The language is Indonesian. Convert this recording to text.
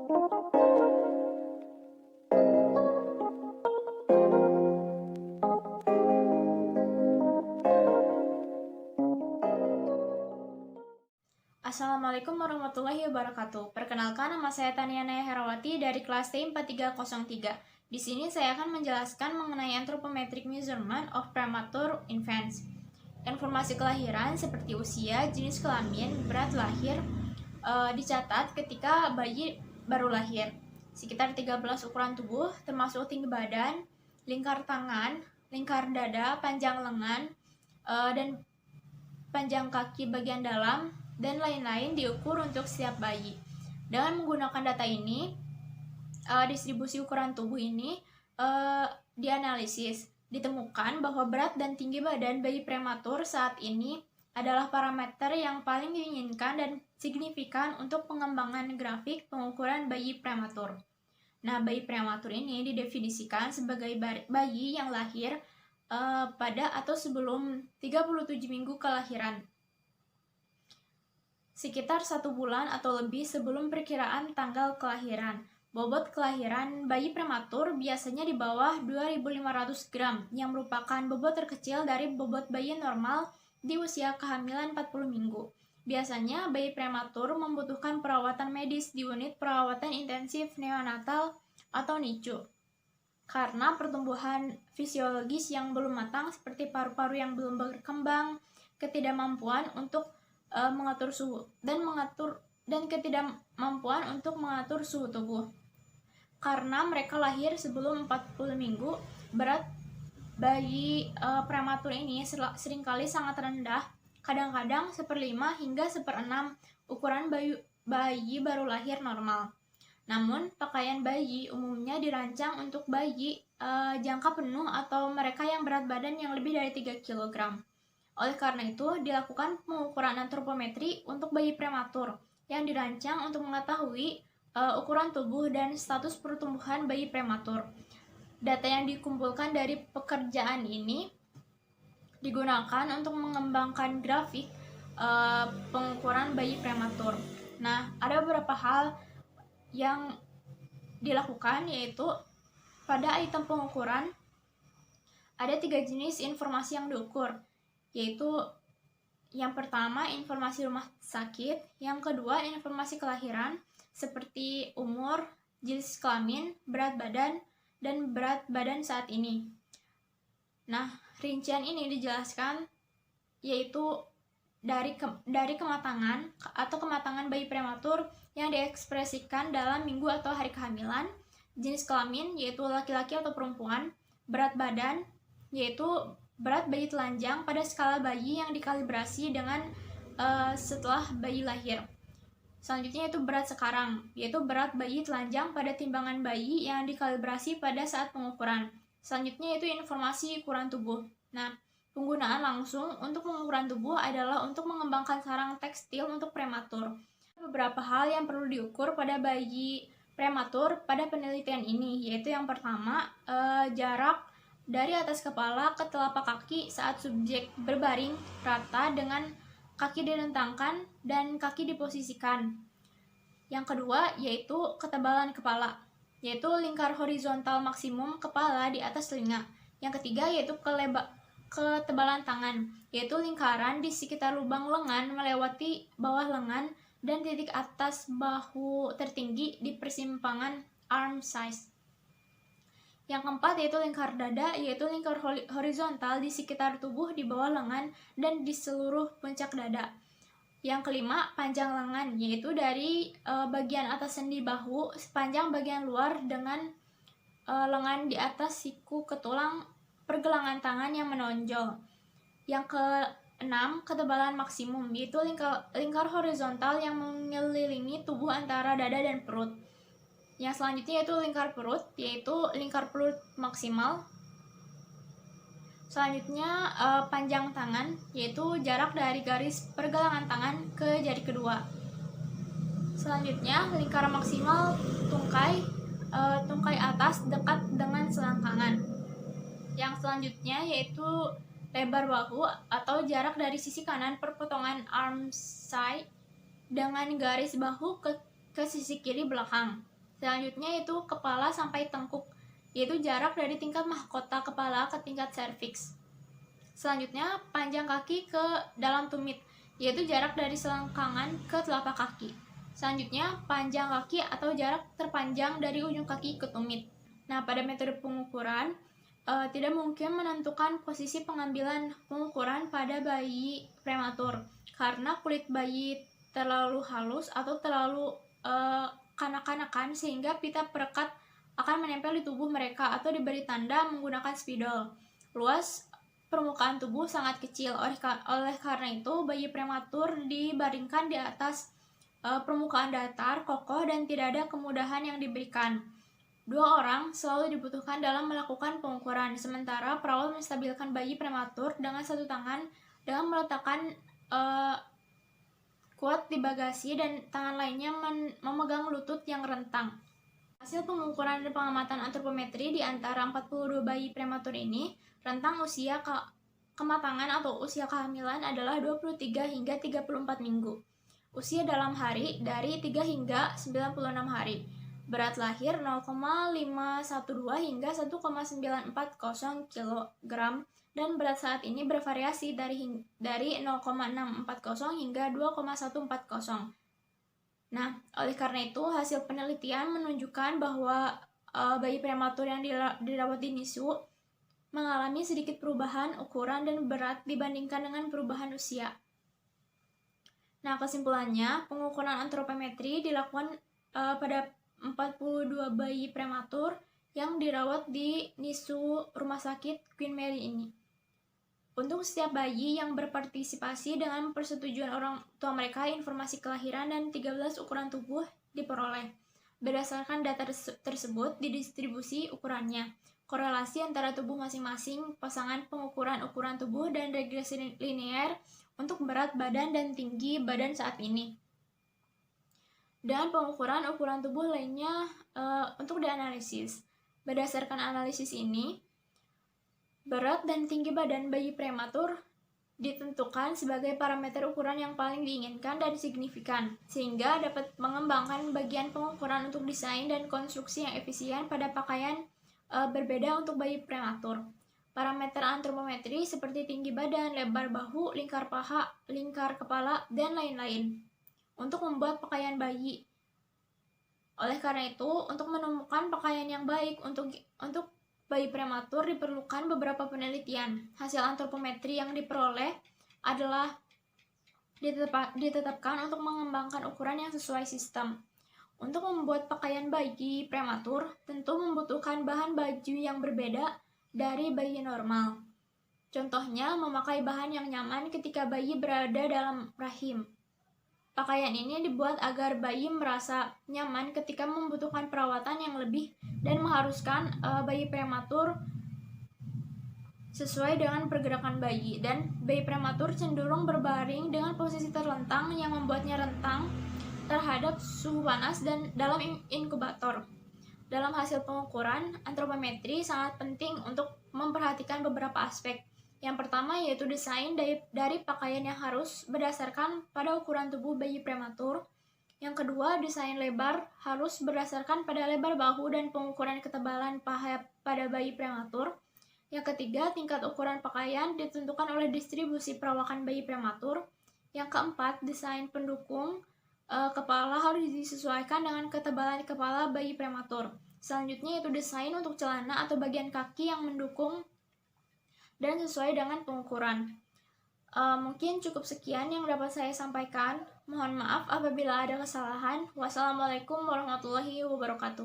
Assalamualaikum warahmatullahi wabarakatuh. Perkenalkan, nama saya Tania Naya Herawati dari kelas T4303. Di sini saya akan menjelaskan mengenai anthropometric measurement of premature infants. Informasi kelahiran seperti usia, jenis kelamin, berat lahir dicatat ketika bayi baru lahir. Sekitar 13 ukuran tubuh termasuk tinggi badan, lingkar tangan, lingkar dada, panjang lengan, dan panjang kaki bagian dalam, dan lain-lain diukur untuk setiap bayi. Dengan menggunakan data ini, distribusi ukuran tubuh ini dianalisis. Ditemukan bahwa berat dan tinggi badan bayi prematur saat ini adalah parameter yang paling diinginkan dan signifikan untuk pengembangan grafik pengukuran bayi prematur. Nah, bayi prematur ini didefinisikan sebagai bayi yang lahir pada atau sebelum 37 minggu kelahiran, sekitar 1 bulan atau lebih sebelum perkiraan tanggal kelahiran. Bobot kelahiran bayi prematur biasanya di bawah 2.500 gram, yang merupakan bobot terkecil dari bobot bayi normal di usia kehamilan 40 minggu. Biasanya bayi prematur membutuhkan perawatan medis di unit perawatan intensif neonatal atau NICU, karena pertumbuhan fisiologis yang belum matang seperti paru-paru yang belum berkembang, ketidakmampuan untuk mengatur suhu dan ketidakmampuan untuk mengatur suhu tubuh. Karena mereka lahir sebelum 40 minggu, berat bayi prematur ini seringkali sangat rendah, kadang-kadang 1/5 hingga 1/6 ukuran bayi baru lahir normal. Namun, pakaian bayi umumnya dirancang untuk bayi jangka penuh atau mereka yang berat badan yang lebih dari 3 kg. Oleh karena itu, dilakukan pengukuran antropometri untuk bayi prematur yang dirancang untuk mengetahui ukuran tubuh dan status pertumbuhan bayi prematur. Data yang dikumpulkan dari pekerjaan ini digunakan untuk mengembangkan grafik pengukuran bayi prematur. Nah, ada beberapa hal yang dilakukan, yaitu pada item pengukuran ada 3 jenis informasi yang diukur, yaitu yang pertama informasi rumah sakit, yang kedua informasi kelahiran seperti umur, jenis kelamin, berat badan, dan berat badan saat ini. Nah, rincian ini dijelaskan yaitu dari kematangan atau kematangan bayi prematur yang diekspresikan dalam minggu atau hari kehamilan, jenis kelamin yaitu laki-laki atau perempuan, berat badan yaitu berat bayi telanjang pada skala bayi yang dikalibrasi dengan setelah bayi lahir. Selanjutnya itu berat sekarang, yaitu berat bayi telanjang pada timbangan bayi yang dikalibrasi pada saat pengukuran. Selanjutnya itu informasi ukuran tubuh. Nah, penggunaan langsung untuk pengukuran tubuh adalah untuk mengembangkan sarang tekstil untuk prematur. Beberapa hal yang perlu diukur pada bayi prematur pada penelitian ini, yaitu yang pertama, jarak dari atas kepala ke telapak kaki saat subjek berbaring rata dengan kaki direntangkan dan kaki diposisikan. Yang kedua yaitu ketebalan kepala, yaitu lingkar horizontal maksimum kepala di atas telinga. Yang ketiga yaitu ketebalan tangan, yaitu lingkaran di sekitar lubang lengan melewati bawah lengan dan titik atas bahu tertinggi di persimpangan arm size. Yang keempat yaitu lingkar dada, yaitu lingkar horizontal di sekitar tubuh di bawah lengan dan di seluruh puncak dada. Yang kelima, panjang lengan, yaitu dari bagian atas sendi bahu sepanjang bagian luar dengan lengan di atas siku ke tulang pergelangan tangan yang menonjol. Yang keenam, ketebalan maksimum, yaitu lingkar horizontal yang mengelilingi tubuh antara dada dan perut. Yang selanjutnya yaitu lingkar perut, yaitu lingkar perut maksimal. Selanjutnya panjang tangan, yaitu jarak dari garis pergelangan tangan ke jari kedua. Selanjutnya lingkar maksimal tungkai atas dekat dengan selangkangan. Yang selanjutnya yaitu lebar bahu atau jarak dari sisi kanan perpotongan arm side dengan garis bahu ke sisi kiri belakang. Selanjutnya itu kepala sampai tengkuk, yaitu jarak dari tingkat mahkota kepala ke tingkat serviks. Selanjutnya panjang kaki ke dalam tumit, yaitu jarak dari selangkangan ke telapak kaki. Selanjutnya panjang kaki atau jarak terpanjang dari ujung kaki ke tumit. Nah, pada metode pengukuran tidak mungkin menentukan posisi pengambilan pengukuran pada bayi prematur karena kulit bayi terlalu halus atau terlalu kanak-kanakan sehingga pita perekat akan menempel di tubuh mereka atau diberi tanda menggunakan spidol. Luas permukaan tubuh sangat kecil, oleh karena itu bayi prematur dibaringkan di atas permukaan datar, kokoh, dan tidak ada kemudahan yang diberikan. 2 orang selalu dibutuhkan dalam melakukan pengukuran, sementara perawat menstabilkan bayi prematur dengan satu tangan dengan meletakkan kuat di bagasi dan tangan lainnya memegang lutut yang rentang. Hasil pengukuran dan pengamatan antropometri di antara 42 bayi prematur ini, rentang usia kematangan atau usia kehamilan adalah 23 hingga 34 minggu. Usia dalam hari dari 3 hingga 96 hari. Berat lahir 0,512 hingga 1,940 kg dan berat saat ini bervariasi dari 0,640 hingga 2,140. Nah, oleh karena itu hasil penelitian menunjukkan bahwa bayi prematur yang dirawat di NICU mengalami sedikit perubahan ukuran dan berat dibandingkan dengan perubahan usia. Nah, kesimpulannya, pengukuran antropometri dilakukan pada 42 bayi prematur yang dirawat di NICU Rumah Sakit Queen Mary ini. Untuk setiap bayi yang berpartisipasi dengan persetujuan orang tua mereka, informasi kelahiran dan 13 ukuran tubuh diperoleh. Berdasarkan data tersebut, didistribusi ukurannya. Korelasi antara tubuh masing-masing pasangan pengukuran ukuran tubuh dan regresi linear untuk berat badan dan tinggi badan saat ini. Dan pengukuran ukuran tubuh lainnya untuk dianalisis. Berdasarkan analisis ini, berat dan tinggi badan bayi prematur ditentukan sebagai parameter ukuran yang paling diinginkan dan signifikan, sehingga dapat mengembangkan bagian pengukuran untuk desain dan konstruksi yang efisien pada pakaian berbeda untuk bayi prematur. Parameter antropometri seperti tinggi badan, lebar bahu, lingkar paha, lingkar kepala, dan lain-lain untuk membuat pakaian bayi. Oleh karena itu, untuk menemukan pakaian yang baik untuk bayi prematur diperlukan beberapa penelitian. Hasil antropometri yang diperoleh adalah ditetapkan untuk mengembangkan ukuran yang sesuai sistem. Untuk membuat pakaian bayi prematur, tentu membutuhkan bahan baju yang berbeda dari bayi normal. Contohnya, memakai bahan yang nyaman ketika bayi berada dalam rahim. Pakaian ini dibuat agar bayi merasa nyaman ketika membutuhkan perawatan yang lebih dan mengharuskan bayi prematur sesuai dengan pergerakan bayi. Dan bayi prematur cenderung berbaring dengan posisi terlentang yang membuatnya rentang terhadap suhu panas dan dalam inkubator. Dalam hasil pengukuran, antropometri sangat penting untuk memperhatikan beberapa aspek. Yang pertama yaitu desain dari pakaian yang harus berdasarkan pada ukuran tubuh bayi prematur. Yang kedua, desain lebar harus berdasarkan pada lebar bahu dan pengukuran ketebalan paha pada bayi prematur. Yang ketiga, tingkat ukuran pakaian ditentukan oleh distribusi perawakan bayi prematur. Yang keempat, desain pendukung kepala harus disesuaikan dengan ketebalan kepala bayi prematur. Selanjutnya yaitu desain untuk celana atau bagian kaki yang mendukung dan sesuai dengan pengukuran. Mungkin cukup sekian yang dapat saya sampaikan. Mohon maaf apabila ada kesalahan. Wassalamualaikum warahmatullahi wabarakatuh.